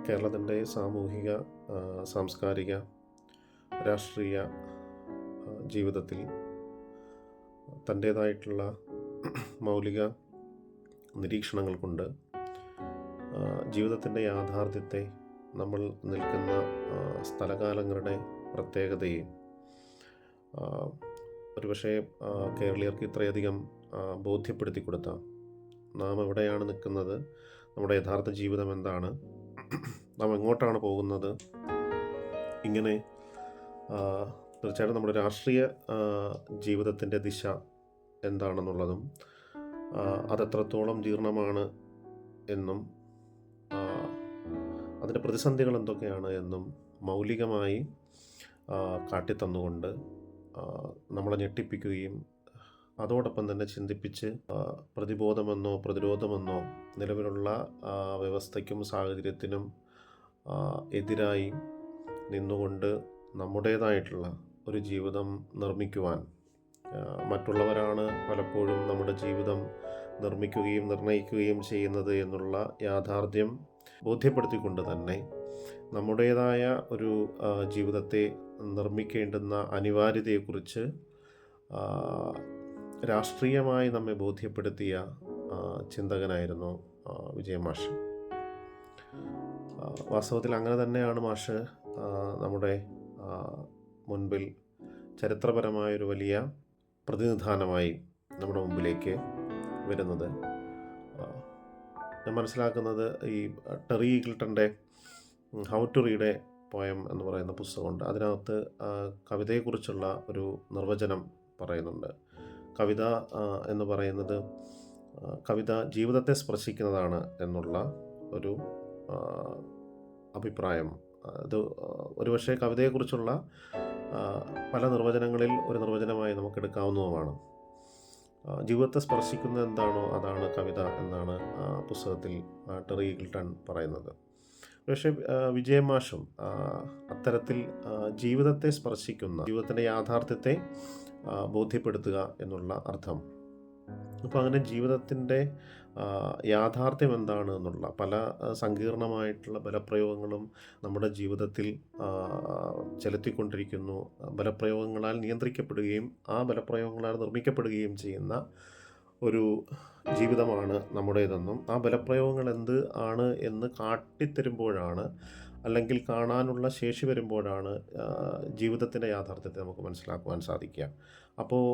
കേരളത്തിൻ്റെ സാമൂഹിക, സാംസ്കാരിക, രാഷ്ട്രീയ ജീവിതത്തിൽ തൻ്റേതായിട്ടുള്ള മൗലിക നിരീക്ഷണങ്ങൾ കൊണ്ട് ജീവിതത്തിൻ്റെ യാഥാർത്ഥ്യത്തെ, നമ്മൾ നിൽക്കുന്ന സ്ഥലകാലങ്ങളുടെ പ്രത്യേകതയെ ഒരുപക്ഷെ കേരളീയർക്ക് ഇത്രയധികം ബോധ്യപ്പെടുത്തി കൊടുത്ത, നാം എവിടെയാണ് നിൽക്കുന്നത്, നമ്മുടെ യഥാർത്ഥ ജീവിതം എന്താണ്, നാം എങ്ങോട്ടാണ് പോകുന്നത്, ഇങ്ങനെ തീർച്ചയായിട്ടും നമ്മുടെ രാഷ്ട്രീയ ജീവിതത്തിൻ്റെ ദിശ എന്താണെന്നുള്ളതും അതെത്രത്തോളം ജീർണമാണ് എന്നും അതിൻ്റെ പ്രതിസന്ധികൾ എന്തൊക്കെയാണ് എന്നും മൗലികമായി കാട്ടിത്തന്നുകൊണ്ട് നമ്മളെ ഞെട്ടിപ്പിക്കുകയും അതോടൊപ്പം തന്നെ ചിന്തിപ്പിച്ച് പ്രതിബോധമെന്നോ പ്രതിരോധമെന്നോ നിലവിലുള്ള വ്യവസ്ഥയ്ക്കും സാഹചര്യത്തിനും എതിരായി നിന്നുകൊണ്ട് നമ്മുടേതായിട്ടുള്ള ഒരു ജീവിതം നിർമ്മിക്കുവാൻ, മറ്റുള്ളവരാണ് പലപ്പോഴും നമ്മുടെ ജീവിതം നിർമ്മിക്കുകയും നിർണ്ണയിക്കുകയും ചെയ്യുന്നത് എന്നുള്ള യാഥാർത്ഥ്യം ബോധ്യപ്പെടുത്തിക്കൊണ്ട് തന്നെ നമ്മുടേതായ ഒരു ജീവിതത്തെ നിർമ്മിക്കേണ്ടുന്ന അനിവാര്യതയെക്കുറിച്ച് രാഷ്ട്രീയമായി നമ്മെ ബോധ്യപ്പെടുത്തിയ ചിന്തകനായിരുന്നു വിജയൻ മാഷ്. വാസ്തവത്തിൽ അങ്ങനെ തന്നെയാണ് മാഷ് നമ്മുടെ മുൻപിൽ ചരിത്രപരമായൊരു വലിയ പ്രതിനിധാനമായി നമ്മുടെ മുമ്പിലേക്ക് വരുന്നത്. ഞാൻ മനസ്സിലാക്കുന്നത് ഈ ടെറി ഈഗിൾട്ടൻ്റെ how to read a poem എന്ന് പറയുന്ന പുസ്തകമുണ്ട്. അതിനകത്ത് കവിതയെക്കുറിച്ചുള്ള ഒരു നിർവചനം പറയുന്നുണ്ട്. കവിത എന്ന് പറയുന്നത്, കവിത ജീവിതത്തെ സ്പർശിക്കുന്നതാണ് എന്നുള്ള ഒരു അഭിപ്രായം. അത് ഒരുപക്ഷെ കവിതയെക്കുറിച്ചുള്ള പല നിർവചനങ്ങളിൽ ഒരു നിർവചനമായി നമുക്ക് എടുക്കാവുന്നതുമാണ്. ജീവിതത്തെ സ്പർശിക്കുന്നത് എന്താണോ അതാണ് കവിത എന്നാണ് പുസ്തകത്തിൽ ടെറി ഈഗിൾട്ടൺ പറയുന്നത്. പക്ഷേ വിജയൻ മാഷും അത്തരത്തിൽ ജീവിതത്തെ സ്പർശിക്കുന്ന, ജീവിതത്തിൻ്റെ യാഥാർത്ഥ്യത്തെ ബോധ്യപ്പെടുത്തുക എന്നുള്ള അർത്ഥം. അപ്പോൾ അങ്ങനെ ജീവിതത്തിൻ്റെ യാഥാർത്ഥ്യം എന്താണ് എന്നുള്ള പല സങ്കീർണമായിട്ടുള്ള ബലപ്രയോഗങ്ങളും നമ്മുടെ ജീവിതത്തിൽ ചെലുത്തിക്കൊണ്ടിരിക്കുന്നു. ബലപ്രയോഗങ്ങളാൽ നിയന്ത്രിക്കപ്പെടുകയും ആ ബലപ്രയോഗങ്ങളാൽ നിർമ്മിക്കപ്പെടുകയും ചെയ്യുന്ന ഒരു ജീവിതമാണ് നമ്മുടേതെന്നും ആ ബലപ്രയോഗങ്ങൾ എന്ത് ആണ് എന്ന് കാട്ടിത്തരുമ്പോഴാണ്, അല്ലെങ്കിൽ കാണാനുള്ള ശേഷി വരുമ്പോഴാണ് ജീവിതത്തിൻ്റെ യാഥാർത്ഥ്യത്തെ നമുക്ക് മനസ്സിലാക്കുവാൻ സാധിക്കുക. അപ്പോൾ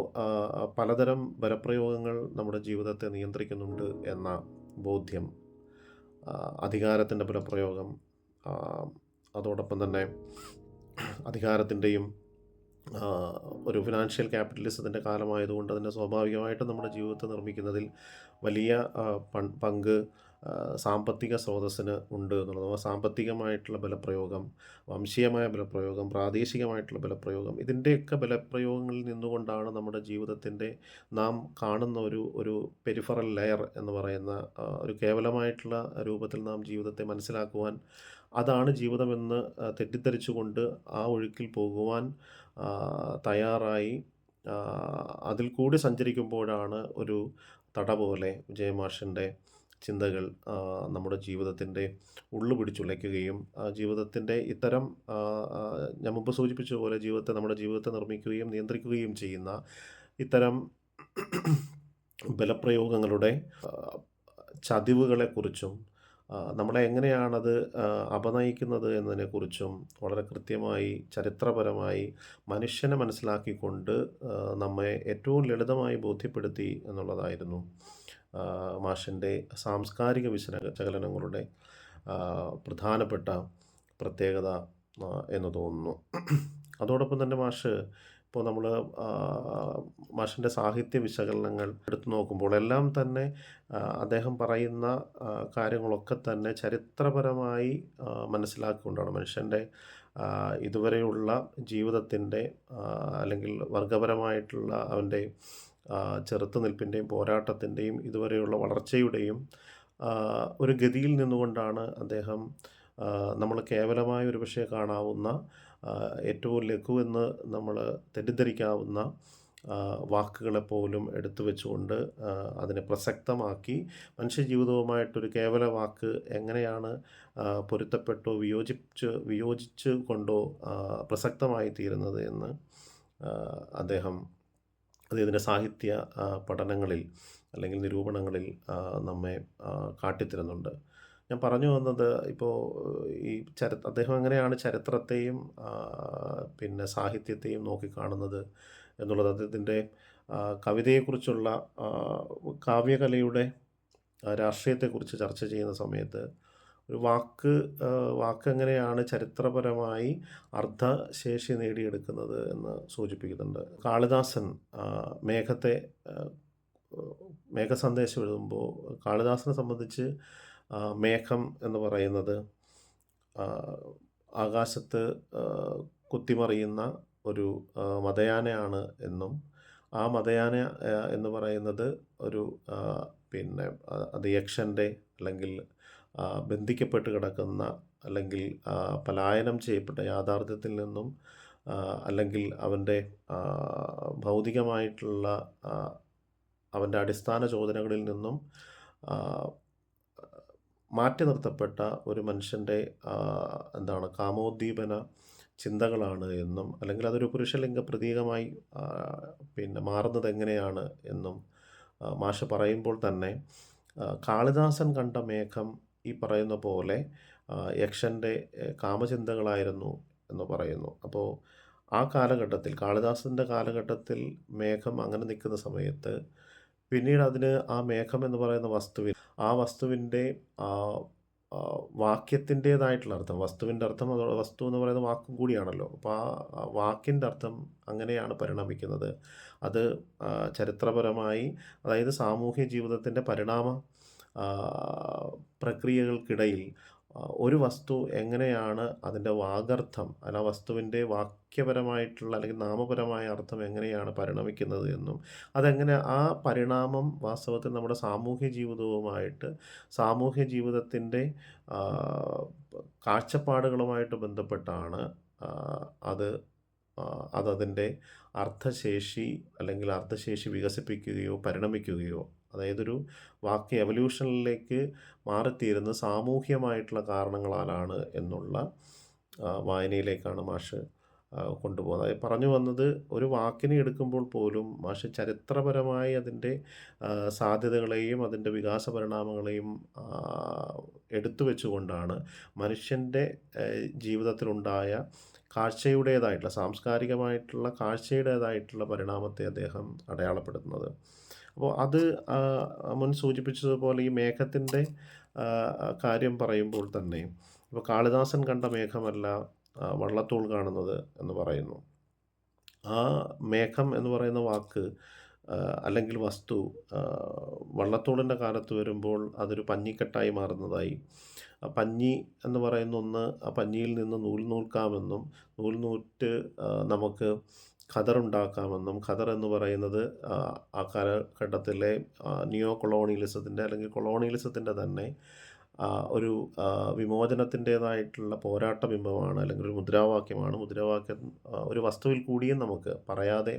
പലതരം ബലപ്രയോഗങ്ങൾ നമ്മുടെ ജീവിതത്തെ നിയന്ത്രിക്കുന്നുണ്ട് എന്ന ബോധ്യം, അധികാരത്തിൻ്റെ ബലപ്രയോഗം, അതോടൊപ്പം തന്നെ അധികാരത്തിൻ്റെയും ഒരു ഫിനാൻഷ്യൽ ക്യാപിറ്റലിസത്തിൻ്റെ കാലമായതുകൊണ്ട് തന്നെ സ്വാഭാവികമായിട്ടും നമ്മുടെ ജീവിതത്തെ നിർമ്മിക്കുന്നതിൽ വലിയ പങ്ക് സാമ്പത്തിക സ്രോതസ്സിന് ഉണ്ട് എന്നുള്ളത്. സാമ്പത്തികമായിട്ടുള്ള ബലപ്രയോഗം, വംശീയമായ ബലപ്രയോഗം, പ്രാദേശികമായിട്ടുള്ള ബലപ്രയോഗം, ഇതിൻ്റെയൊക്കെ ബലപ്രയോഗങ്ങളിൽ നിന്നുകൊണ്ടാണ് നമ്മുടെ ജീവിതത്തിൻ്റെ നാം കാണുന്ന ഒരു പെരിഫറൽ ലെയർ എന്ന് പറയുന്ന ഒരു കേവലമായിട്ടുള്ള രൂപത്തിൽ നാം ജീവിതത്തെ മനസ്സിലാക്കുവാൻ, അതാണ് ജീവിതമെന്ന് തെറ്റിദ്ധരിച്ചുകൊണ്ട് ആ ഒഴുക്കിൽ പോകുവാൻ തയ്യാറായി അതിൽ കൂടി സഞ്ചരിക്കുമ്പോഴാണ് ഒരു തട പോലെ വിജയൻ മാഷിൻ്റെ ചിന്തകൾ നമ്മുടെ ജീവിതത്തിൻ്റെ ഉള്ളു പിടിച്ചുലയ്ക്കുകയും ജീവിതത്തിൻ്റെ ഇത്തരം ഞാൻ മുമ്പ് സൂചിപ്പിച്ച പോലെ നമ്മുടെ ജീവിതത്തെ നിർമ്മിക്കുകയും നിയന്ത്രിക്കുകയും ചെയ്യുന്ന ഇത്തരം ബലപ്രയോഗങ്ങളുടെ ചതിവുകളെക്കുറിച്ചും നമ്മളെ എങ്ങനെയാണത് അപനയിക്കുന്നത് എന്നതിനെക്കുറിച്ചും വളരെ കൃത്യമായി ചരിത്രപരമായി മനുഷ്യനെ മനസ്സിലാക്കിക്കൊണ്ട് നമ്മെ ഏറ്റവും ലളിതമായി ബോധ്യപ്പെടുത്തി എന്നുള്ളതായിരുന്നു മാഷിൻ്റെ സാംസ്കാരിക വിശകലനങ്ങളുടെ പ്രധാനപ്പെട്ട പ്രത്യേകത എന്ന് തോന്നുന്നു. അതോടൊപ്പം തന്നെ ഇപ്പോൾ നമ്മൾ മാഷിൻ്റെ സാഹിത്യ വിശകലനങ്ങൾ എടുത്തു നോക്കുമ്പോൾ എല്ലാം തന്നെ അദ്ദേഹം പറയുന്ന കാര്യങ്ങളൊക്കെ തന്നെ ചരിത്രപരമായി മനസ്സിലാക്കിക്കൊണ്ടാണ് മനുഷ്യൻ്റെ ഇതുവരെയുള്ള ജീവിതത്തിൻ്റെ അല്ലെങ്കിൽ വർഗപരമായിട്ടുള്ള അവൻ്റെ ചെറുത്തുനിൽപ്പിൻ്റെയും പോരാട്ടത്തിൻ്റെയും ഇതുവരെയുള്ള വളർച്ചയുടെയും ഒരു ഗതിയിൽ നിന്നുകൊണ്ടാണ് അദ്ദേഹം നമ്മൾ കേവലമായ ഒരു പക്ഷേ കാണാവുന്ന ഏറ്റവും ലഘുവെന്ന് നമ്മൾ തെറ്റിദ്ധരിക്കാവുന്ന വാക്കുകളെപ്പോലും എടുത്തു വെച്ചുകൊണ്ട് അതിനെ പ്രസക്തമാക്കി മനുഷ്യജീവിതവുമായിട്ടൊരു കേവല വാക്ക് എങ്ങനെയാണ് പൊരുത്തപ്പെട്ടോ വിയോജിച്ച് കൊണ്ടോ പ്രസക്തമായി തീരുന്നത് എന്ന് അദ്ദേഹം അദ്ദേഹത്തിൻ്റെ സാഹിത്യ പഠനങ്ങളിൽ അല്ലെങ്കിൽ നിരൂപണങ്ങളിൽ നമ്മെ കാട്ടിത്തരുന്നുണ്ട്. ഞാൻ പറഞ്ഞു വന്നത് ഇപ്പോൾ ഈ അദ്ദേഹം എങ്ങനെയാണ് ചരിത്രത്തെയും പിന്നെ സാഹിത്യത്തെയും നോക്കിക്കാണുന്നത് എന്നുള്ളത് അദ്ദേഹത്തിൻ്റെ കവിതയെക്കുറിച്ചുള്ള കാവ്യകലയുടെ രാഷ്ട്രീയത്തെക്കുറിച്ച് ചർച്ച ചെയ്യുന്ന സമയത്ത് ഒരു വാക്കെങ്ങനെയാണ് ചരിത്രപരമായി അർത്ഥശേഷി നേടിയെടുക്കുന്നത് എന്ന് സൂചിപ്പിക്കുന്നുണ്ട്. കാളിദാസൻ മേഘത്തെ മേഘസന്ദേശം എഴുതുമ്പോൾ കാളിദാസനെ സംബന്ധിച്ച് മേഘം എന്ന് പറയുന്നത് ആകാശത്ത് കുത്തിമറിയുന്ന ഒരു മതയാനയാണ് എന്നും ആ മതയാന എന്ന് പറയുന്നത് ഒരു പിന്നെ അത് യക്ഷൻ്റെ അല്ലെങ്കിൽ ബന്ധിക്കപ്പെട്ട് കിടക്കുന്ന അല്ലെങ്കിൽ പലായനം ചെയ്യപ്പെട്ട യാഥാർത്ഥ്യത്തിൽ നിന്നും അല്ലെങ്കിൽ അവൻ്റെ ഭൗതികമായിട്ടുള്ള അവൻ്റെ അടിസ്ഥാന ചോദനകളിൽ നിന്നും മാറ്റി നിർത്തപ്പെട്ട ഒരു മനുഷ്യൻ്റെ എന്താണ് കാമോദ്ദീപന ചിന്തകളാണ് എന്നും അല്ലെങ്കിൽ അതൊരു പുരുഷലിംഗ പ്രതീകമായി പിന്നെ മാറുന്നത് എങ്ങനെയാണ് എന്നും മാഷ് പറയുമ്പോൾ തന്നെ കാളിദാസൻ കണ്ട മേഘം ഈ പറയുന്ന പോലെ യക്ഷൻ്റെ കാമചിന്തകളായിരുന്നു എന്ന് പറയുന്നു. അപ്പോൾ ആ കാലഘട്ടത്തിൽ കാളിദാസൻ്റെ കാലഘട്ടത്തിൽ മേഘം അങ്ങനെ നിൽക്കുന്ന സമയത്ത് പിന്നീട് അതിന് ആ മേഘം എന്ന് പറയുന്ന വസ്തുവിൻ്റെ വാക്യത്തിൻ്റേതായിട്ടുള്ള അർത്ഥം, വസ്തുവിൻ്റെ അർത്ഥം വസ്തു എന്ന് പറയുന്ന വാക്കും കൂടിയാണല്ലോ. അപ്പോൾ ആ വാക്കിൻ്റെ അർത്ഥം അങ്ങനെയാണ് പരിണമിക്കുന്നത്. അത് ചരിത്രപരമായി അതായത് സാമൂഹ്യ ജീവിതത്തിൻ്റെ പരിണാമ പ്രക്രിയകൾക്കിടയിൽ ഒരു വസ്തു എങ്ങനെയാണ് അതിൻ്റെ വാഗർത്ഥം അല്ല വസ്തുവിൻ്റെ വാക്യപരമായിട്ടുള്ള അല്ലെങ്കിൽ നാമപരമായ അർത്ഥം എങ്ങനെയാണ് പരിണമിക്കുന്നത് എന്നും അതെങ്ങനെ ആ പരിണാമം വാസ്തവത്തിൽ നമ്മുടെ സാമൂഹ്യ ജീവിതവുമായിട്ട് സാമൂഹ്യ ജീവിതത്തിൻ്റെ കാഴ്ചപ്പാടുകളുമായിട്ട് ബന്ധപ്പെട്ടാണ് അതതിൻ്റെ അർത്ഥശേഷി അല്ലെങ്കിൽ അർത്ഥശേഷി വികസിപ്പിക്കുകയോ പരിണമിക്കുകയോ അതായത് ഒരു വാക്ക് എവല്യൂഷനിലേക്ക് മാറിത്തീരുന്ന സാമൂഹ്യമായിട്ടുള്ള കാരണങ്ങളാലാണ് എന്നുള്ള വായനയിലേക്കാണ് മാഷ് കൊണ്ടുപോകുന്നത്. അതായത് പറഞ്ഞു വന്നത് ഒരു വാക്കിനെ എടുക്കുമ്പോൾ പോലും മാഷ് ചരിത്രപരമായി അതിൻ്റെ സാധ്യതകളെയും അതിൻ്റെ വികാസ പരിണാമങ്ങളെയും എടുത്തു വെച്ചുകൊണ്ടാണ് മനുഷ്യൻ്റെ ജീവിതത്തിലുണ്ടായ കാഴ്ചയുടേതായിട്ടുള്ള സാംസ്കാരികമായിട്ടുള്ള കാഴ്ചയുടേതായിട്ടുള്ള പരിണാമത്തെ അദ്ദേഹം അടയാളപ്പെടുത്തുന്നത്. അപ്പോൾ അത് മുൻ സൂചിപ്പിച്ചതുപോലെ ഈ മേഘത്തിൻ്റെ കാര്യം പറയുമ്പോൾ തന്നെ ഇപ്പോൾ കാളിദാസൻ കണ്ട മേഘമല്ല വള്ളത്തോൾ കാണുന്നത് എന്ന് പറയുന്നു. ആ മേഘം എന്ന് പറയുന്ന വാക്ക് അല്ലെങ്കിൽ വസ്തു വള്ളത്തോളിൻ്റെ കാലത്ത് വരുമ്പോൾ അതൊരു പഞ്ഞിക്കെട്ടായി മാറുന്നതായി, പഞ്ഞി എന്ന് പറയുന്ന ഒന്ന് ആ പഞ്ഞിയിൽ നിന്ന് നൂൽക്കാമെന്നും നൂറ്റ് നമുക്ക് ഖദറുണ്ടാക്കാമെന്നും ഖദർ എന്ന് പറയുന്നത് ആ കാലഘട്ടത്തിലെ നിയോ കൊളോണിയലിസത്തിൻ്റെ അല്ലെങ്കിൽ കൊളോണിയലിസത്തിൻ്റെ തന്നെ ഒരു വിമോചനത്തിൻ്റേതായിട്ടുള്ള പോരാട്ട ബിംബമാണ് അല്ലെങ്കിൽ ഒരു മുദ്രാവാക്യമാണ്. മുദ്രാവാക്യം ഒരു വസ്തുവിൽ കൂടിയും നമുക്ക്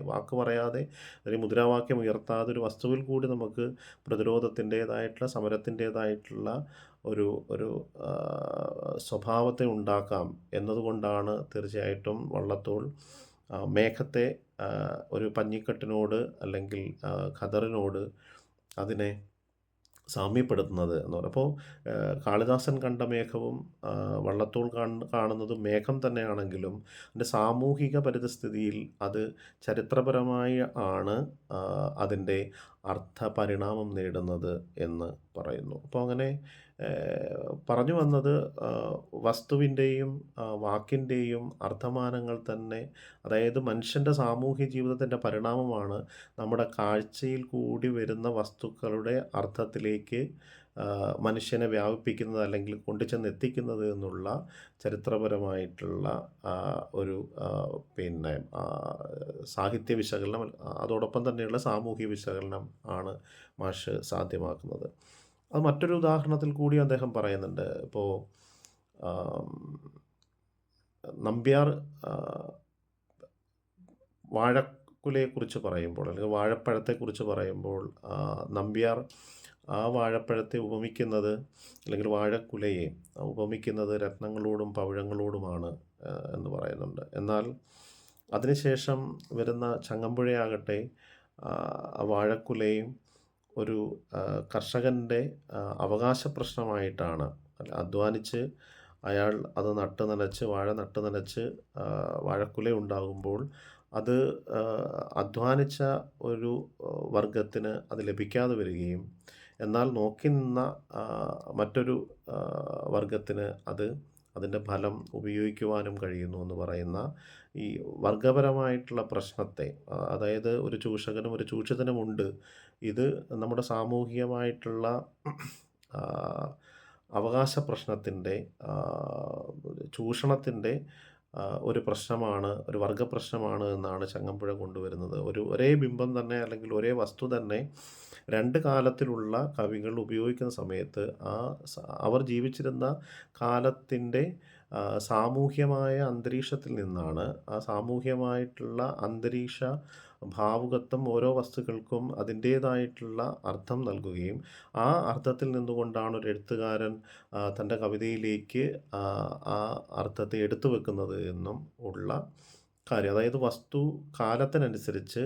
വാക്ക് പറയാതെ അല്ലെങ്കിൽ മുദ്രാവാക്യം ഉയർത്താതെ ഒരു വസ്തുവിൽ കൂടി നമുക്ക് പ്രതിരോധത്തിൻ്റേതായിട്ടുള്ള സമരത്തിൻ്റേതായിട്ടുള്ള ഒരു സ്വഭാവത്തെ ഉണ്ടാക്കാം എന്നതുകൊണ്ടാണ് തീർച്ചയായിട്ടും വള്ളത്തോൾ മേഘത്തെ ഒരു പഞ്ഞിക്കെട്ടിനോട് അല്ലെങ്കിൽ ഖദറിനോട് അതിനെ സാമ്യപ്പെടുത്തുന്നത് എന്ന് പറയും. അപ്പോൾ കാളിദാസൻ കണ്ട മേഘവും വള്ളത്തോൾ കാണുന്നതും മേഘം തന്നെയാണെങ്കിലും അതിൻ്റെ സാമൂഹിക പരിതസ്ഥിതിയിൽ അത് ചരിത്രപരമായി ആണ് അതിൻ്റെ അർത്ഥപരിണാമം നേടുന്നത് എന്ന് പറയുന്നു. അപ്പോൾ അങ്ങനെ പറഞ്ഞു വന്നത് വസ്തുവിൻ്റെയും വാക്കിൻ്റെയും അർത്ഥമാനങ്ങൾ തന്നെ അതായത് മനുഷ്യൻ്റെ സാമൂഹ്യ ജീവിതത്തിൻ്റെ പരിണാമമാണ് നമ്മുടെ കാഴ്ചയിൽ കൂടി വരുന്ന വസ്തുക്കളുടെ അർത്ഥത്തിലേക്ക് മനുഷ്യനെ വ്യാപിപ്പിക്കുന്നത് അല്ലെങ്കിൽ കൊണ്ടുചെന്ന് എത്തിക്കുന്നത് എന്നുള്ള ചരിത്രപരമായിട്ടുള്ള ഒരു പിന്നെ സാഹിത്യ വിശകലനം അതോടൊപ്പം തന്നെയുള്ള സാമൂഹ്യ വിശകലനം ആണ് മാഷ് സാധ്യമാക്കുന്നത്. അത് മറ്റൊരു ഉദാഹരണത്തിൽ കൂടി അദ്ദേഹം പറയുന്നുണ്ട്. ഇപ്പോൾ നമ്പ്യാർ വാഴക്കുലയെക്കുറിച്ച് പറയുമ്പോൾ അല്ലെങ്കിൽ വാഴപ്പഴത്തെക്കുറിച്ച് പറയുമ്പോൾ നമ്പ്യാർ ആ വാഴപ്പഴത്തെ ഉപമിക്കുന്നത് അല്ലെങ്കിൽ വാഴക്കുലയെ ഉപമിക്കുന്നത് രത്നങ്ങളോടും പവിഴങ്ങളോടുമാണ് എന്ന് പറയുന്നുണ്ട്. എന്നാൽ അതിനുശേഷം വരുന്ന ചങ്ങമ്പുഴയാകട്ടെ വാഴക്കുലയും ഒരു കർഷകൻ്റെ അവകാശ പ്രശ്നമായിട്ടാണ്. അധ്വാനിച്ച് അയാൾ അത് നട്ട് നനച്ച് വാഴ നട്ട് നനച്ച് വാഴക്കുല ഉണ്ടാകുമ്പോൾ അത് അധ്വാനിച്ച ഒരു വർഗത്തിന് അത് ലഭിക്കാതെ വരികയും എന്നാൽ നോക്കി നിന്ന മറ്റൊരു വർഗത്തിന് അതിൻ്റെ ഫലം ഉപയോഗിക്കുവാനും കഴിയുന്നു എന്ന് പറയുന്ന ഈ വർഗപരമായിട്ടുള്ള പ്രശ്നത്തെ, അതായത് ഒരു ചൂഷകനും ഒരു ചൂഷിതനുമുണ്ട്. ഇത് നമ്മുടെ സാമൂഹികമായിട്ടുള്ള അവകാശ പ്രശ്നത്തിൻ്റെ, ചൂഷണത്തിൻ്റെ ഒരു പ്രശ്നമാണ്, ഒരു വർഗ പ്രശ്നമാണ് എന്നാണ് ചങ്ങമ്പുഴ കൊണ്ടുവരുന്നത്. ഒരേ ബിംബം തന്നെ അല്ലെങ്കിൽ ഒരേ വസ്തു തന്നെ രണ്ട് കാലത്തിലുള്ള കവികൾ ഉപയോഗിക്കുന്ന സമയത്ത് അവർ ജീവിച്ചിരുന്ന കാലത്തിൻ്റെ സാമൂഹ്യമായ അന്തരീക്ഷത്തിൽ നിന്നാണ് ആ സാമൂഹ്യമായിട്ടുള്ള അന്തരീക്ഷ ഭാവുകത്വം ഓരോ വസ്തുക്കൾക്കും അതിൻ്റേതായിട്ടുള്ള അർത്ഥം നൽകുകയും ആ അർത്ഥത്തിൽ നിന്നുകൊണ്ടാണ് ഒരു എഴുത്തുകാരൻ തൻ്റെ കവിതയിലേക്ക് ആ അർത്ഥത്തെ എടുത്തു വെക്കുന്നത് എന്നും ഉള്ള കാര്യം. അതായത് വസ്തു കാലത്തിനനുസരിച്ച്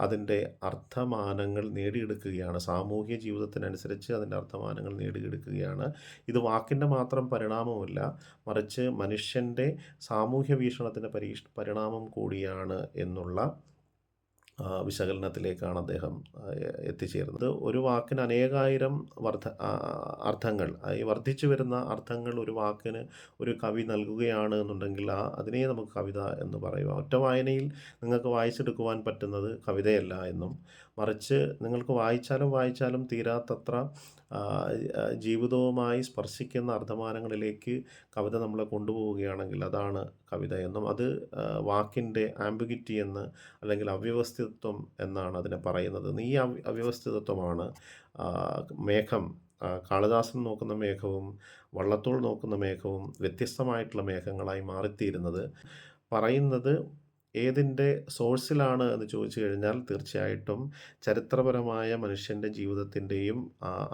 അതിൻ്റെ അർത്ഥമാനങ്ങൾ നേടിയെടുക്കുകയാണ്. സാമൂഹ്യ ജീവിതത്തിനനുസരിച്ച് അതിൻ്റെ അർത്ഥമാനങ്ങൾ നേടിയെടുക്കുകയാണ്. ഇത് വാക്കിൻ്റെ മാത്രം പരിണാമമല്ല, മറിച്ച് മനുഷ്യൻ്റെ സാമൂഹ്യ വീക്ഷണത്തിൻ്റെ പരിണാമം കൂടിയാണ് എന്നുള്ള വിശകലനത്തിലേക്കാണ് അദ്ദേഹം എത്തിച്ചേരുന്നത്. ഒരു വാക്കിന് അനേകായിരം അർത്ഥങ്ങൾ, ഈ വർദ്ധിച്ചു വരുന്ന അർത്ഥങ്ങൾ ഒരു വാക്കിന് ഒരു കവി നൽകുകയാണ് എന്നുണ്ടെങ്കിൽ അതിനെ നമുക്ക് കവിത എന്ന് പറയുക. ഒറ്റ വായനയിൽ നിങ്ങൾക്ക് വായിച്ചെടുക്കുവാൻ പറ്റുന്നത് കവിതയല്ല എന്നും, മറിച്ച് നിങ്ങൾക്ക് വായിച്ചാലും തീരാത്തത്ര ജീവിതവുമായി സ്പർശിക്കുന്ന അർത്ഥമാനങ്ങളിലേക്ക് കവിത നമ്മളെ കൊണ്ടുപോവുകയാണെങ്കിൽ അതാണ് കവിത എന്നും, അത് വാക്കിൻ്റെ ആംബിഗിറ്റി എന്ന് അല്ലെങ്കിൽ അവ്യവസ്ഥിതത്വം എന്നാണ് അതിനെ പറയുന്നത്. ഈ അവ്യവസ്ഥിതത്വമാണ് മേഘം, കാളിദാസൻ നോക്കുന്ന മേഘവും വള്ളത്തോൾ നോക്കുന്ന മേഘവും വ്യത്യസ്തമായിട്ടുള്ള മേഘങ്ങളായി മാറിത്തീരുന്നത്. പറയുന്നത് ഏതിൻ്റെ സോഴ്സിലാണ് എന്ന് ചോദിച്ചു കഴിഞ്ഞാൽ തീർച്ചയായിട്ടും ചരിത്രപരമായ മനുഷ്യൻ്റെ ജീവിതത്തിൻ്റെയും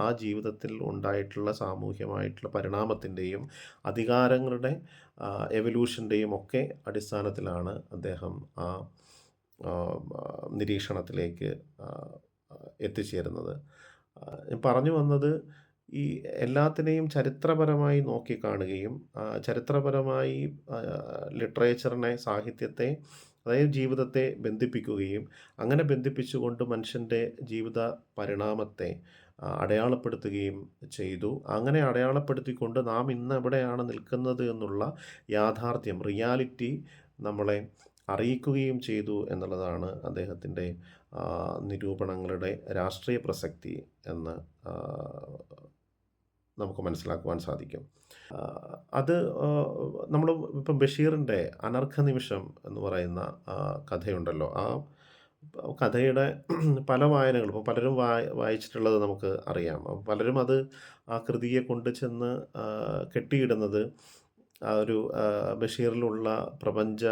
ആ ജീവിതത്തിൽ ഉണ്ടായിട്ടുള്ള സാമൂഹ്യമായിട്ടുള്ള പരിണാമത്തിൻ്റെയും അധികാരങ്ങളുടെ എവല്യൂഷൻ്റെയും ഒക്കെ അടിസ്ഥാനത്തിലാണ് അദ്ദേഹം ആ നിരീക്ഷണത്തിലേക്ക് എത്തിച്ചേരുന്നത്. പറഞ്ഞു വന്നത് ഈ എല്ലാത്തിനെയും ചരിത്രപരമായി നോക്കിക്കാണുകയും ചരിത്രപരമായി ലിറ്ററേച്ചറിനെ, സാഹിത്യത്തെ, അതായത് ജീവിതത്തെ ബന്ധിപ്പിക്കുകയും അങ്ങനെ ബന്ധിപ്പിച്ചുകൊണ്ട് മനുഷ്യൻ്റെ ജീവിത പരിണാമത്തെ അടയാളപ്പെടുത്തുകയും ചെയ്തു. അങ്ങനെ അടയാളപ്പെടുത്തിക്കൊണ്ട് നാം ഇന്ന് എവിടെയാണ് നിൽക്കുന്നത് എന്നുള്ള യാഥാർത്ഥ്യം, റിയാലിറ്റി നമ്മളെ അറിയിക്കുകയും ചെയ്തു എന്നുള്ളതാണ് അദ്ദേഹത്തിൻ്റെ നിരൂപണങ്ങളുടെ രാഷ്ട്രീയ പ്രസക്തി എന്ന് നമുക്ക് മനസ്സിലാക്കുവാൻ സാധിക്കും. അത് നമ്മൾ ഇപ്പം ബഷീറിൻ്റെ അനർഘ നിമിഷം എന്ന് പറയുന്ന കഥയുണ്ടല്ലോ, ആ കഥയുടെ പല വായനകളും ഇപ്പോൾ പലരും വായിച്ചിട്ടുള്ളത് നമുക്ക് അറിയാം. പലരും ആ കൃതിയെ കൊണ്ട് ചെന്ന് കെട്ടിയിടുന്നത് ഒരു ബഷീറിലുള്ള പ്രപഞ്ച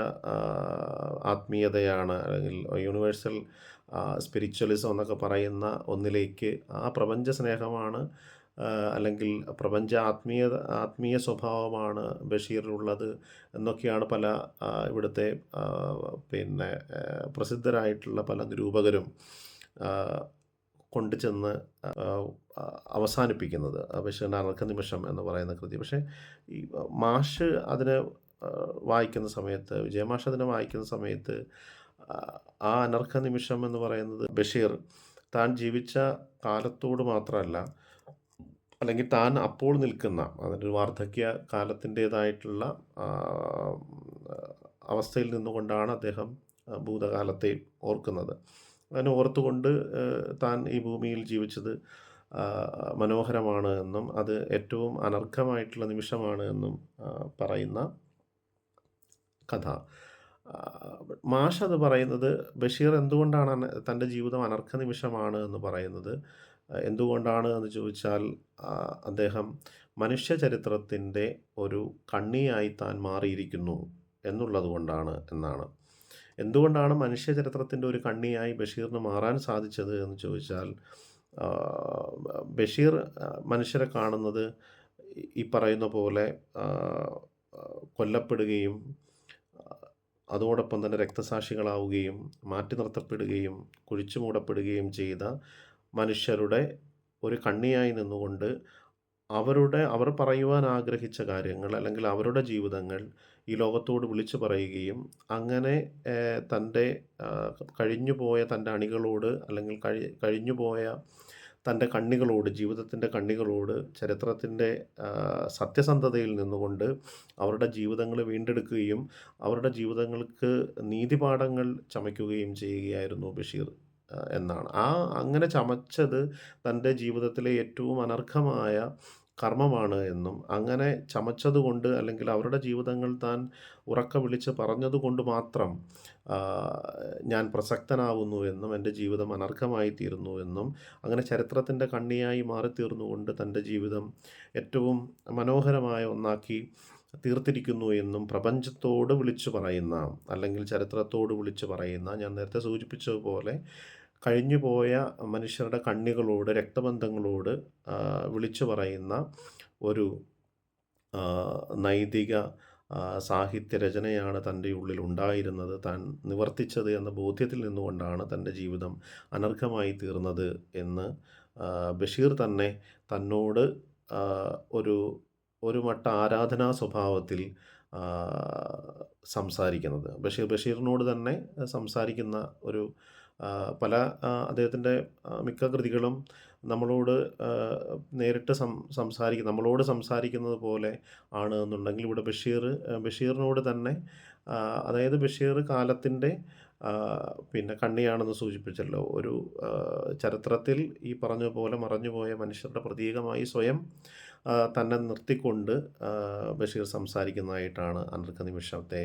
ആത്മീയതയാണ്, അല്ലെങ്കിൽ യൂണിവേഴ്സൽ സ്പിരിച്വലിസം എന്നൊക്കെ പറയുന്ന ഒന്നിലേക്ക്, ആ പ്രപഞ്ച സ്നേഹമാണ് അല്ലെങ്കിൽ പ്രപഞ്ച ആത്മീയ സ്വഭാവമാണ് ബഷീറിലുള്ളത് എന്നൊക്കെയാണ് പല ഇവിടുത്തെ പിന്നെ പ്രസിദ്ധരായിട്ടുള്ള പല നിരൂപകരും കൊണ്ട് ചെന്ന് അവസാനിപ്പിക്കുന്നത് ബഷീറിൻ്റെ അനർഘ നിമിഷം എന്ന് പറയുന്ന കൃതി. പക്ഷേ ഈ മാഷ് അതിനെ വായിക്കുന്ന സമയത്ത്, വിജയമാഷ് അതിനെ വായിക്കുന്ന സമയത്ത് ആ അനർഘ നിമിഷം എന്ന് പറയുന്നത് ബഷീർ താൻ ജീവിച്ച കാലത്തോട് മാത്രമല്ല, അല്ലെങ്കിൽ താൻ അപ്പോൾ നിൽക്കുന്ന അതിൻ്റെ ഒരു വാർദ്ധക്യ കാലത്തിൻ്റേതായിട്ടുള്ള അവസ്ഥയിൽ നിന്നുകൊണ്ടാണ് അദ്ദേഹം ഭൂതകാലത്തെ ഓർക്കുന്നത്. അങ്ങനെ ഓർത്തുകൊണ്ട് താൻ ഈ ഭൂമിയിൽ ജീവിച്ചത് മനോഹരമാണ് എന്നും അത് ഏറ്റവും അനർഘമായിട്ടുള്ള നിമിഷമാണ് എന്നും പറയുന്ന കഥ. മാഷ് അത് പറയുന്നത് ബഷീർ എന്തുകൊണ്ടാണ് തൻ്റെ ജീവിതം അനർഘ നിമിഷമാണ് എന്ന് പറയുന്നത് എന്തുകൊണ്ടാണ് എന്ന് ചോദിച്ചാൽ, അദ്ദേഹം മനുഷ്യ ചരിത്രത്തിൻ്റെ ഒരു കണ്ണിയായി താൻ മാറിയിരിക്കുന്നു എന്നുള്ളത് കൊണ്ടാണ് എന്നാണ്. എന്തുകൊണ്ടാണ് മനുഷ്യ ചരിത്രത്തിൻ്റെ ഒരു കണ്ണിയായി ബഷീറിന് മാറാൻ സാധിച്ചത് എന്ന് ചോദിച്ചാൽ, ആ, ബഷീർ മനുഷ്യരെ കാണുന്നത് ഈ പറയുന്ന പോലെ ആ, ആ, കൊല്ലപ്പെടുകയും ആ, അതോടൊപ്പം തന്നെ രക്തസാക്ഷികളാവുകയും മാറ്റി നിർത്തപ്പെടുകയും കുഴിച്ചു മൂടപ്പെടുകയും ചെയ്ത മനുഷ്യരുടെ ഒരു കണ്ണിയായി നിന്നുകൊണ്ട് അവർ പറയുവാൻ ആഗ്രഹിച്ച കാര്യങ്ങൾ അല്ലെങ്കിൽ അവരുടെ ജീവിതങ്ങൾ ഈ ലോകത്തോട് വിളിച്ചു പറയുകയും അങ്ങനെ തൻ്റെ കഴിഞ്ഞുപോയ തൻ്റെ അണികളോട് അല്ലെങ്കിൽ കഴിഞ്ഞുപോയ തൻ്റെ കണ്ണികളോട് ജീവിതത്തിൻ്റെ കണ്ണികളോട് ചരിത്രത്തിൻ്റെ സത്യസന്ധതയിൽ നിന്നുകൊണ്ട് അവരുടെ ജീവിതങ്ങൾ വീണ്ടെടുക്കുകയും അവരുടെ ജീവിതങ്ങൾക്ക് നീതിപാഠങ്ങൾ ചമയ്ക്കുകയും ചെയ്യുകയായിരുന്നു ബഷീർ എന്നാണ്. അങ്ങനെ ചമച്ചത് തൻ്റെ ജീവിതത്തിലെ ഏറ്റവും അനർഘമായ കർമ്മമാണ് എന്നും, അങ്ങനെ ചമച്ചതുകൊണ്ട് അല്ലെങ്കിൽ അവരുടെ ജീവിതങ്ങൾ താൻ ഉറക്കെ വിളിച്ച് പറഞ്ഞതുകൊണ്ട് മാത്രം ഞാൻ പ്രസക്തനാവുന്നു എന്നും എൻ്റെ ജീവിതം അനർഘമായിത്തീരുന്നു എന്നും, അങ്ങനെ ചരിത്രത്തിൻ്റെ കണ്ണിയായി മാറിത്തീർന്നുകൊണ്ട് തൻ്റെ ജീവിതം ഏറ്റവും മനോഹരമായ ഒന്നാക്കി തീർത്തിരിക്കുന്നു എന്നും പ്രപഞ്ചത്തോട് വിളിച്ചു പറയുന്ന അല്ലെങ്കിൽ ചരിത്രത്തോട് വിളിച്ചു പറയുന്ന, ഞാൻ നേരത്തെ സൂചിപ്പിച്ചതുപോലെ കഴിഞ്ഞുപോയ മനുഷ്യരുടെ കണ്ണികളോട് രക്തബന്ധങ്ങളോട് വിളിച്ചു പറയുന്ന ഒരു നൈതിക സാഹിത്യ രചനയാണ് തൻ്റെ ഉള്ളിൽ ഉണ്ടായിരുന്നത്, താൻ നിവർത്തിച്ചത് എന്ന ബോധ്യത്തിൽ നിന്നുകൊണ്ടാണ് തൻ്റെ ജീവിതം അനർഘമായി തീർന്നത് എന്ന് ബഷീർ തന്നെ തന്നോട് ഒരു ഒരു മട്ട ആരാധനാ സ്വഭാവത്തിൽ സംസാരിക്കുന്നത്. ബഷീറിനോട് തന്നെ സംസാരിക്കുന്ന ഒരു പല അദ്ദേഹത്തിൻ്റെ മിക്ക കൃതികളും നമ്മളോട് നേരിട്ട് നമ്മളോട് സംസാരിക്കുന്നത് പോലെ ആണ് എന്നുണ്ടെങ്കിൽ, ഇവിടെ ബഷീറിനോട് തന്നെ അതായത് ബഷീർ കാലത്തിൻ്റെ പിന്നെ കണ്ണിയാണെന്ന് സൂചിപ്പിച്ചല്ലോ. ഒരു ചരിത്രത്തിൽ ഈ പറഞ്ഞ പോലെ മറഞ്ഞുപോയ മനുഷ്യരുടെ പ്രതീകമായി സ്വയം തന്നെ നിർത്തിക്കൊണ്ട് ബഷീർ സംസാരിക്കുന്നതായിട്ടാണ് അനർഘ നിമിഷത്തെ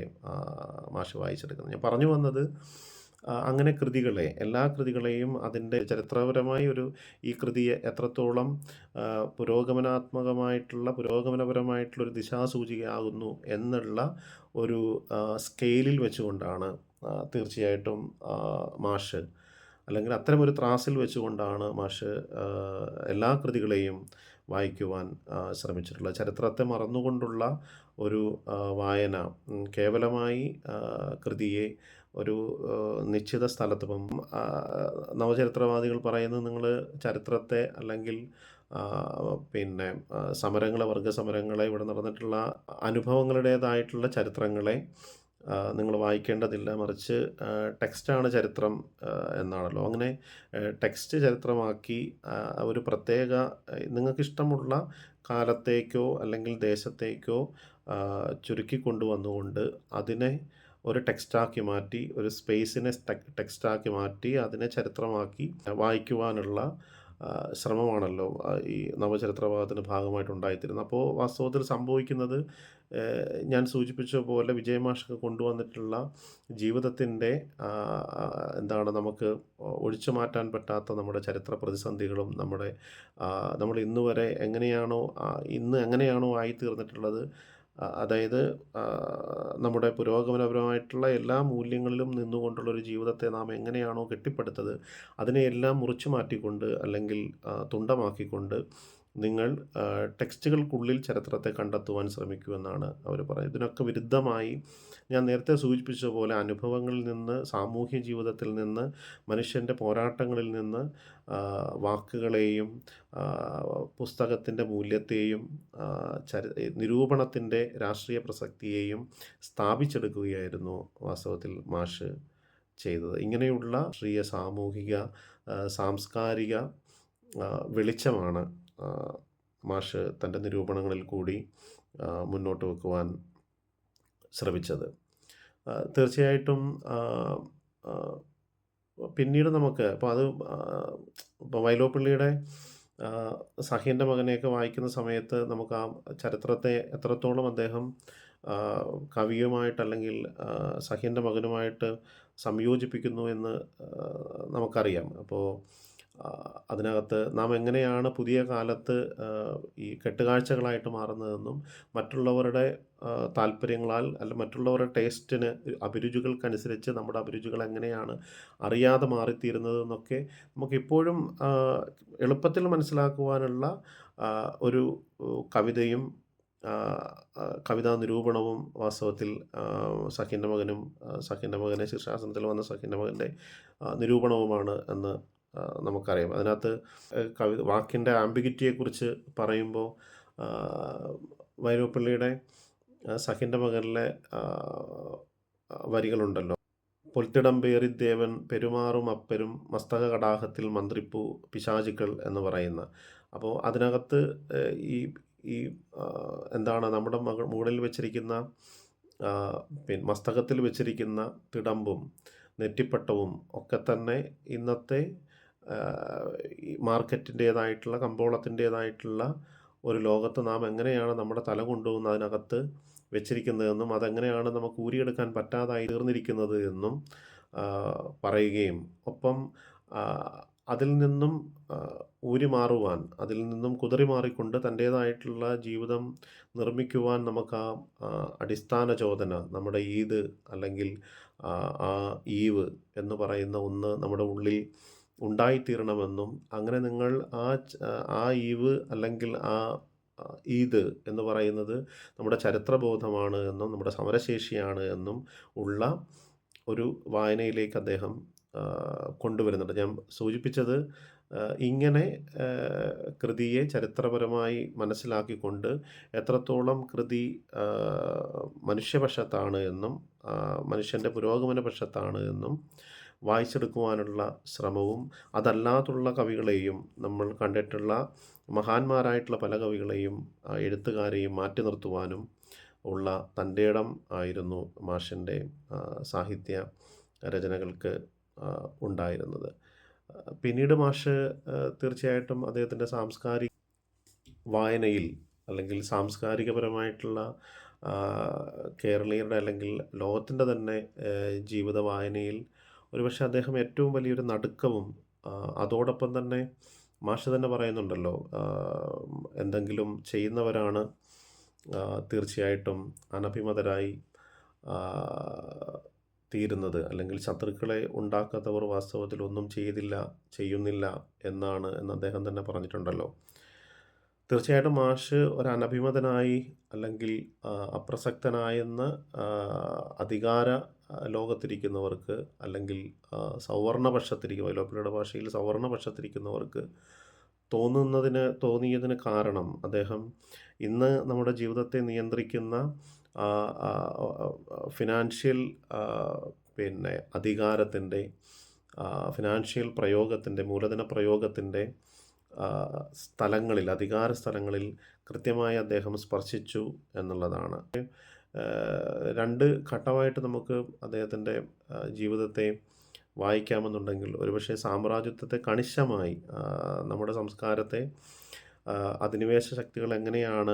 മാഷ് വായിച്ചെടുക്കുന്നത്. ഞാൻ പറഞ്ഞു വന്നത്, അങ്ങനെ കൃതികളെ എല്ലാ കൃതികളെയും അതിൻ്റെ ചരിത്രപരമായി ഈ കൃതിയെ എത്രത്തോളം പുരോഗമനപരമായിട്ടുള്ളൊരു ദിശാസൂചികയാകുന്നു എന്നുള്ള ഒരു സ്കെയിലിൽ വെച്ചുകൊണ്ടാണ് തീർച്ചയായിട്ടും മാഷ്, അല്ലെങ്കിൽ അത്തരമൊരു ത്രാസിൽ വെച്ചുകൊണ്ടാണ് മാഷ് എല്ലാ കൃതികളെയും വായിക്കുവാൻ ശ്രമിച്ചിട്ടുള്ളത്. ചരിത്രത്തെ മറന്നുകൊണ്ടുള്ള ഒരു വായന കേവലമായി കൃതിയെ ഒരു നിശ്ചിത സ്ഥലത്ത്, ഇപ്പം നവചരിത്രവാദികൾ പറയുന്നത്, നിങ്ങൾ ചരിത്രത്തെ അല്ലെങ്കിൽ പിന്നെ വർഗസമരങ്ങളെ, ഇവിടെ നടന്നിട്ടുള്ള അനുഭവങ്ങളുടേതായിട്ടുള്ള ചരിത്രങ്ങളെ നിങ്ങൾ വായിക്കേണ്ടതില്ല, മറിച്ച് ടെക്സ്റ്റാണ് ചരിത്രം എന്നാണല്ലോ. അങ്ങനെ ടെക്സ്റ്റ് ചരിത്രമാക്കി ഒരു പ്രത്യേക നിങ്ങൾക്കിഷ്ടമുള്ള കാലത്തേക്കോ അല്ലെങ്കിൽ ദേശത്തേക്കോ ചുരുക്കിക്കൊണ്ടുവന്നുകൊണ്ട് അതിനെ ഒരു ടെക്സ്റ്റാക്കി മാറ്റി, ഒരു സ്പേസിനെ ടെക്സ്റ്റാക്കി മാറ്റി അതിനെ ചരിത്രമാക്കി വായിക്കുവാനുള്ള ശ്രമമാണല്ലോ ഈ നവചരിത്രവാദത്തിൻ്റെ ഭാഗമായിട്ടുണ്ടായിത്തീരുന്നത്. അപ്പോൾ വാസ്തവത്തിൽ സംഭവിക്കുന്നത്, ഞാൻ സൂചിപ്പിച്ച പോലെ വിജയമാഷൊക്കെ കൊണ്ടുവന്നിട്ടുള്ള ജീവിതത്തിൻ്റെ നമുക്ക് ഒഴിച്ചു മാറ്റാൻ പറ്റാത്ത നമ്മുടെ ചരിത്ര പ്രതിസന്ധികളും നമ്മൾ ഇന്ന് വരെ എങ്ങനെയാണോ ആയിത്തീർന്നിട്ടുള്ളത്, അതായത് നമ്മുടെ പുരോഗമനപരമായിട്ടുള്ള എല്ലാ മൂല്യങ്ങളിലും നിന്നുകൊണ്ടുള്ളൊരു ജീവിതത്തെ നാം എങ്ങനെയാണോ കെട്ടിപ്പടുത്തത്, അതിനെയെല്ലാം മുറിച്ചു മാറ്റിക്കൊണ്ട് അല്ലെങ്കിൽ തുണ്ടമാക്കിക്കൊണ്ട് നിങ്ങൾ ടെക്സ്റ്റുകൾക്കുള്ളിൽ ചരിത്രത്തെ കണ്ടെത്തുവാൻ ശ്രമിക്കൂ എന്നാണ് അവർ പറയുന്നത്. ഇതിനൊക്കെ വിരുദ്ധമായി ഞാൻ നേരത്തെ സൂചിപ്പിച്ചതുപോലെ അനുഭവങ്ങളിൽ നിന്ന്, സാമൂഹ്യ ജീവിതത്തിൽ നിന്ന്, മനുഷ്യൻ്റെ പോരാട്ടങ്ങളിൽ നിന്ന് വാക്കുകളെയും പുസ്തകത്തിൻ്റെ മൂല്യത്തെയും നിരൂപണത്തിൻ്റെ രാഷ്ട്രീയ പ്രസക്തിയെയും സ്ഥാപിച്ചെടുക്കുകയായിരുന്നു വാസ്തവത്തിൽ മാഷ് ചെയ്തത്. ഇങ്ങനെയുള്ള രാഷ്ട്രീയ, സാമൂഹിക, സാംസ്കാരിക വെളിച്ചമാണ് മാഷ് തൻ്റെ നിരൂപണങ്ങളിൽ കൂടി മുന്നോട്ട് വെക്കുവാൻ ശ്രമിച്ചത്. തീർച്ചയായിട്ടും പിന്നീട് നമുക്ക് ഇപ്പോൾ വൈലോപ്പിള്ളിയുടെ സഹ്യൻ്റെ മകനെയൊക്കെ വായിക്കുന്ന സമയത്ത് നമുക്ക് ആ ചരിത്രത്തെ എത്രത്തോളം അദ്ദേഹം കവിയുമായിട്ട് അല്ലെങ്കിൽ സഹ്യൻ്റെ മകനുമായിട്ട് സംയോജിപ്പിക്കുന്നു എന്ന് നമുക്കറിയാം. അപ്പോൾ അതിനകത്ത് നാം എങ്ങനെയാണ് പുതിയ കാലത്ത് ഈ കെട്ടുകാഴ്ചകളായിട്ട് മാറുന്നതെന്നും മറ്റുള്ളവരുടെ താല്പര്യങ്ങളാൽ മറ്റുള്ളവരുടെ ടേസ്റ്റിന് അഭിരുചികൾക്കനുസരിച്ച് നമ്മുടെ അഭിരുചികൾ എങ്ങനെയാണ് അറിയാതെ മാറിത്തീരുന്നതെന്നൊക്കെ നമുക്കിപ്പോഴും എളുപ്പത്തിൽ മനസ്സിലാക്കുവാനുള്ള ഒരു കവിതയും ആ, കവിതാ നിരൂപണവും വാസ്തവത്തിൽ സഖിൻ്റെ മകനും സഖിൻ്റെ മകനെ ശീർഷാസനത്തിൽ വന്ന സഖിൻ്റെ മകൻ്റെ നിരൂപണവുമാണ് എന്ന് നമുക്കറിയാം. അതിനകത്ത് വാക്കിൻ്റെ ആംബിഗിറ്റിയെക്കുറിച്ച് പറയുമ്പോൾ വൈലോപ്പിള്ളിയുടെ സഖിൻ്റെ മകനിലെ വരികളുണ്ടല്ലോ. പൊൽത്തിടം പേറിദ്ദേവൻ പെരുമാറും അപ്പരും മസ്തക കടാഹത്തിൽ മന്ത്രിപ്പൂ പിശാചുക്കൾ എന്ന് പറയുന്ന. അപ്പോൾ അതിനകത്ത് ഈ ഈ എന്താണ് നമ്മുടെ മുകളിൽ വെച്ചിരിക്കുന്ന മസ്തകത്തിൽ വെച്ചിരിക്കുന്ന തിടമ്പും നെറ്റിപ്പട്ടവും ഒക്കെ തന്നെ ഇന്നത്തെ ഈ മാർക്കറ്റിൻ്റേതായിട്ടുള്ള കമ്പോളത്തിൻ്റേതായിട്ടുള്ള ഒരു ലോകത്ത് നാം എങ്ങനെയാണ് നമ്മുടെ തല കൊണ്ടുവന്ന് അതിനകത്ത് വെച്ചിരിക്കുന്നതെന്നും അതെങ്ങനെയാണ് നമുക്ക് ഊരിയെടുക്കാൻ പറ്റാതായി തീർന്നിരിക്കുന്നത് എന്നും പറയുകയും ഒപ്പം അതിൽ നിന്നും ഊരി മാറുവാൻ, അതിൽ നിന്നും കുതറി മാറിക്കൊണ്ട് തൻ്റേതായിട്ടുള്ള ജീവിതം നിർമ്മിക്കുവാൻ നമുക്ക് ആ അടിസ്ഥാന ചോദന നമ്മുടെ ഈദ് അല്ലെങ്കിൽ ആ ഈവ് എന്ന് പറയുന്ന ഒന്ന് നമ്മുടെ ഉള്ളിൽ ഉണ്ടായിത്തീരണമെന്നും അങ്ങനെ നിങ്ങൾ ആ ഈവ് അല്ലെങ്കിൽ ഈദ് എന്ന് പറയുന്നത് നമ്മുടെ ചരിത്രബോധമാണ് എന്നും നമ്മുടെ സമരശേഷിയാണ് എന്നും ഉള്ള ഒരു വായനയിലേക്ക് അദ്ദേഹം കൊണ്ടുവരുന്നുണ്ട്. ഞാൻ സൂചിപ്പിച്ചത് ഇങ്ങനെ കൃതിയെ ചരിത്രപരമായി മനസ്സിലാക്കിക്കൊണ്ട് എത്രത്തോളം കൃതി മനുഷ്യപക്ഷത്താണ് എന്നും മനുഷ്യൻ്റെ പുരോഗമന പക്ഷത്താണ് എന്നും വായിച്ചെടുക്കുവാനുള്ള ശ്രമവും അതല്ലാതുള്ള കവികളെയും നമ്മൾ കണ്ടിട്ടുള്ള മഹാന്മാരായിട്ടുള്ള പല കവികളെയും എഴുത്തുകാരെയും മാറ്റി നിർത്തുവാനും ഉള്ള തൻ്റെ ഇടം ആയിരുന്നു മാഷിൻ്റെ സാഹിത്യ രചനകൾക്ക് ഉണ്ടായിരുന്നത്. പിന്നീട് മാഷ് തീർച്ചയായിട്ടും അദ്ദേഹത്തിൻ്റെ സാംസ്കാരിക വായനയിൽ അല്ലെങ്കിൽ സാംസ്കാരികപരമായിട്ടുള്ള കേരളീയരുടെ അല്ലെങ്കിൽ ലോകത്തിൻ്റെ തന്നെ ജീവിത വായനയിൽ ഒരുപക്ഷെ അദ്ദേഹം ഏറ്റവും വലിയൊരു നടുക്കവും അതോടൊപ്പം തന്നെ മാഷ് തന്നെ പറയുന്നുണ്ടല്ലോ, എന്തെങ്കിലും ചെയ്യുന്നവരാണ് തീർച്ചയായിട്ടും അനഭിമതരായി തീരുന്നത്, അല്ലെങ്കിൽ ശത്രുക്കളെ ഉണ്ടാക്കാത്തവർ വാസ്തവത്തിൽ ഒന്നും ചെയ്യുന്നില്ല എന്ന് അദ്ദേഹം തന്നെ പറഞ്ഞിട്ടുണ്ടല്ലോ. തീർച്ചയായിട്ടും മാഷ് ഒരു അനഭിമതനായി അല്ലെങ്കിൽ അപ്രസക്തനായെന്ന് അധികാര ലോകത്തിരിക്കുന്നവർക്ക് അല്ലെങ്കിൽ വൈലോപ്പിള്ളിയുടെ ഭാഷയിൽ സവർണപക്ഷത്തിരിക്കുന്നവർക്ക് തോന്നിയതിന് കാരണം അദ്ദേഹം ഇന്ന് നമ്മുടെ ജീവിതത്തെ നിയന്ത്രിക്കുന്ന ഫിനാൻഷ്യൽ അധികാരത്തിൻ്റെ ഫിനാൻഷ്യൽ പ്രയോഗത്തിൻ്റെ മൂലധന പ്രയോഗത്തിൻ്റെ സ്ഥലങ്ങളിൽ അധികാര സ്ഥലങ്ങളിൽ കൃത്യമായി അദ്ദേഹം സ്പർശിച്ചു എന്നുള്ളതാണ്. രണ്ട് ഘട്ടമായിട്ട് നമുക്ക് അദ്ദേഹത്തിൻ്റെ ജീവിതത്തെ വായിക്കാമെന്നുണ്ടെങ്കിൽ ഒരുപക്ഷെ സാമ്രാജ്യത്വത്തെ കണിശമായി നമ്മുടെ സംസ്കാരത്തെ അധിനിവേശ ശക്തികൾ എങ്ങനെയാണ്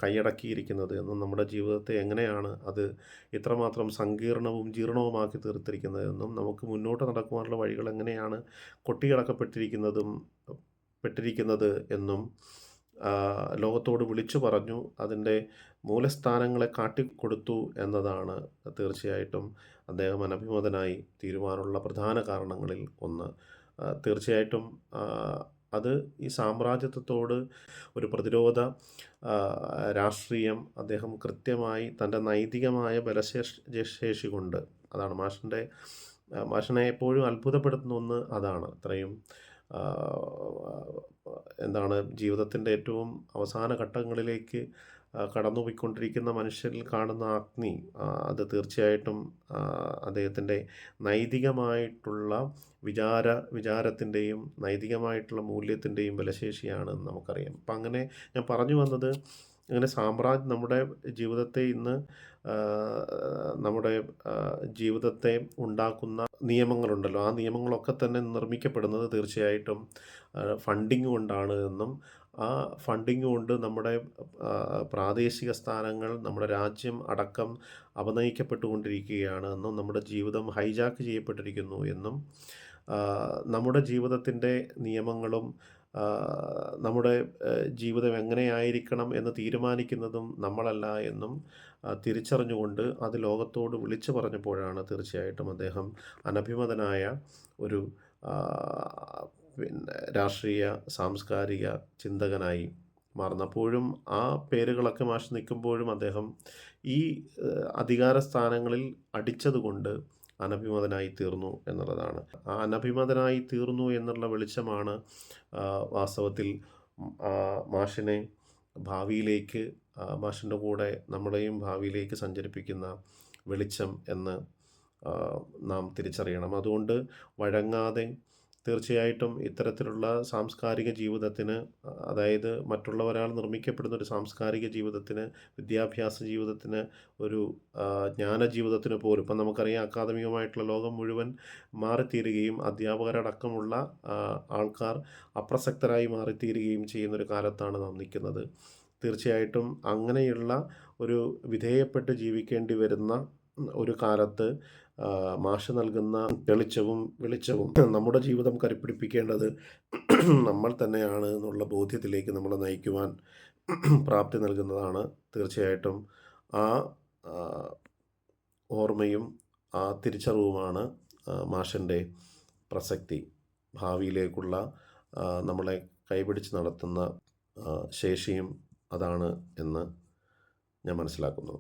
കൈയടക്കിയിരിക്കുന്നത് എന്നും നമ്മുടെ ജീവിതത്തെ എങ്ങനെയാണ് അത് ഇത്രമാത്രം സങ്കീർണവും ജീർണവുമാക്കി തീർത്തിരിക്കുന്നത് എന്നും നമുക്ക് മുന്നോട്ട് നടക്കുവാനുള്ള വഴികൾ എങ്ങനെയാണ് പെട്ടിരിക്കുന്നത് എന്നും ലോകത്തോട് വിളിച്ചു പറഞ്ഞു. അതിൻ്റെ മൂലസ്ഥാനങ്ങളെ കാട്ടിക്കൊടുത്തു എന്നതാണ് തീർച്ചയായിട്ടും അദ്ദേഹം അനഭിമതനായി തീരുവാനുള്ള പ്രധാന കാരണങ്ങളിൽ ഒന്ന്. തീർച്ചയായിട്ടും അത് ഈ സാമ്രാജ്യത്വത്തോട് ഒരു പ്രതിരോധ രാഷ്ട്രീയം അദ്ദേഹം കൃത്യമായി തൻ്റെ നൈതികമായ ശേഷി കൊണ്ട്, അതാണ് മാഷിനെ എപ്പോഴും അത്ഭുതപ്പെടുത്തുന്ന ഒന്ന് അതാണ്. അത്രയും ജീവിതത്തിൻ്റെ ഏറ്റവും അവസാന ഘട്ടങ്ങളിലേക്ക് കടന്നുപോയിക്കൊണ്ടിരിക്കുന്ന മനുഷ്യരിൽ കാണുന്ന അഗ്നി, അത് തീർച്ചയായിട്ടും അദ്ദേഹത്തിൻ്റെ നൈതികമായിട്ടുള്ള വിചാരത്തിൻ്റെയും നൈതികമായിട്ടുള്ള മൂല്യത്തിൻ്റെയും ബലശേഷിയാണെന്ന് നമുക്കറിയാം. അപ്പം അങ്ങനെ ഞാൻ പറഞ്ഞു വന്നത്, അങ്ങനെ നമ്മുടെ ജീവിതത്തെ ഇന്ന് നമ്മുടെ ജീവിതത്തെ ഉണ്ടാക്കുന്ന നിയമങ്ങളുണ്ടല്ലോ, ആ നിയമങ്ങളൊക്കെ തന്നെ നിർമ്മിക്കപ്പെടുന്നത് തീർച്ചയായിട്ടും ഫണ്ടിങ് കൊണ്ടാണ് എന്നും ആ ഫണ്ടിങ് കൊണ്ട് നമ്മുടെ പ്രാദേശിക സ്ഥാനങ്ങൾ, നമ്മുടെ രാജ്യം അടക്കം അപനയിക്കപ്പെട്ടുകൊണ്ടിരിക്കുകയാണ് എന്നും നമ്മുടെ ജീവിതം ഹൈജാക്ക് ചെയ്യപ്പെട്ടിരിക്കുന്നു എന്നും നമ്മുടെ ജീവിതത്തിൻ്റെ നിയമങ്ങളും നമ്മുടെ ജീവിതം എങ്ങനെയായിരിക്കണം എന്ന് തീരുമാനിക്കുന്നതും നമ്മളല്ല എന്നും തിരിച്ചറിഞ്ഞുകൊണ്ട് അത് ലോകത്തോട് വിളിച്ചു പറഞ്ഞപ്പോഴാണ് തീർച്ചയായിട്ടും അദ്ദേഹം അനഭിമതനായ ഒരു ആ, പിന്നെ രാഷ്ട്രീയ സാംസ്കാരിക ചിന്തകനായി മാറുന്നത്. അപ്പോഴും ആ പേരുകളൊക്കെ മാഷ് നിൽക്കുമ്പോഴും അദ്ദേഹം ഈ അധികാര സ്ഥാനങ്ങളിൽ അടിച്ചതുകൊണ്ട് അനഭിമതനായി തീർന്നു എന്നുള്ളതാണ്. ആ അനഭിമതനായി തീർന്നു എന്നുള്ള വെളിച്ചമാണ് വാസ്തവത്തിൽ മാഷിനെ ഭാവിയിലേക്ക് മാഷിൻ്റെ കൂടെ നമ്മളെയും ഭാവിയിലേക്ക് സഞ്ചരിപ്പിക്കുന്ന വെളിച്ചം എന്ന് നാം തിരിച്ചറിയണം. അതുകൊണ്ട് വഴങ്ങാതെ തീർച്ചയായിട്ടും ഇത്തരത്തിലുള്ള സാംസ്കാരിക ജീവിതത്തിന്, അതായത് മറ്റുള്ളവരാൽ നിർമ്മിക്കപ്പെടുന്ന ഒരു സാംസ്കാരിക ജീവിതത്തിന്, വിദ്യാഭ്യാസ ജീവിതത്തിന്, ഒരു ജ്ഞാന ജീവിതത്തിന് പോലും ഇപ്പം നമുക്കറിയാം അക്കാദമികമായിട്ടുള്ള ലോകം മുഴുവൻ മാറിത്തീരുകയും അധ്യാപകരടക്കമുള്ള ആൾക്കാർ അപ്രസക്തരായി മാറിത്തീരുകയും ചെയ്യുന്നൊരു കാലത്താണ് നാം നിൽക്കുന്നത്. തീർച്ചയായിട്ടും അങ്ങനെയുള്ള ഒരു വിധേയപ്പെട്ട് ജീവിക്കേണ്ടി വരുന്ന ഒരു കാലത്ത് മാഷ് നൽകുന്ന തെളിച്ചവും വെളിച്ചവും നമ്മുടെ ജീവിതം കരുപ്പിടിപ്പിക്കേണ്ടത് നമ്മൾ തന്നെയാണ് എന്നുള്ള ബോധ്യത്തിലേക്ക് നമ്മളെ നയിക്കുവാൻ പ്രാപ്തി നൽകുന്നതാണ്. തീർച്ചയായിട്ടും ആ ആ, ഓർമ്മയും ആ തിരിച്ചറിവുമാണ് മാഷിൻ്റെ പ്രസക്തി. ഭാവിയിലേക്കുള്ള നമ്മളെ കൈപിടിച്ച് നടത്തുന്ന ശേഷിയും അതാണ് എന്ന് ഞാൻ മനസ്സിലാക്കുന്നു.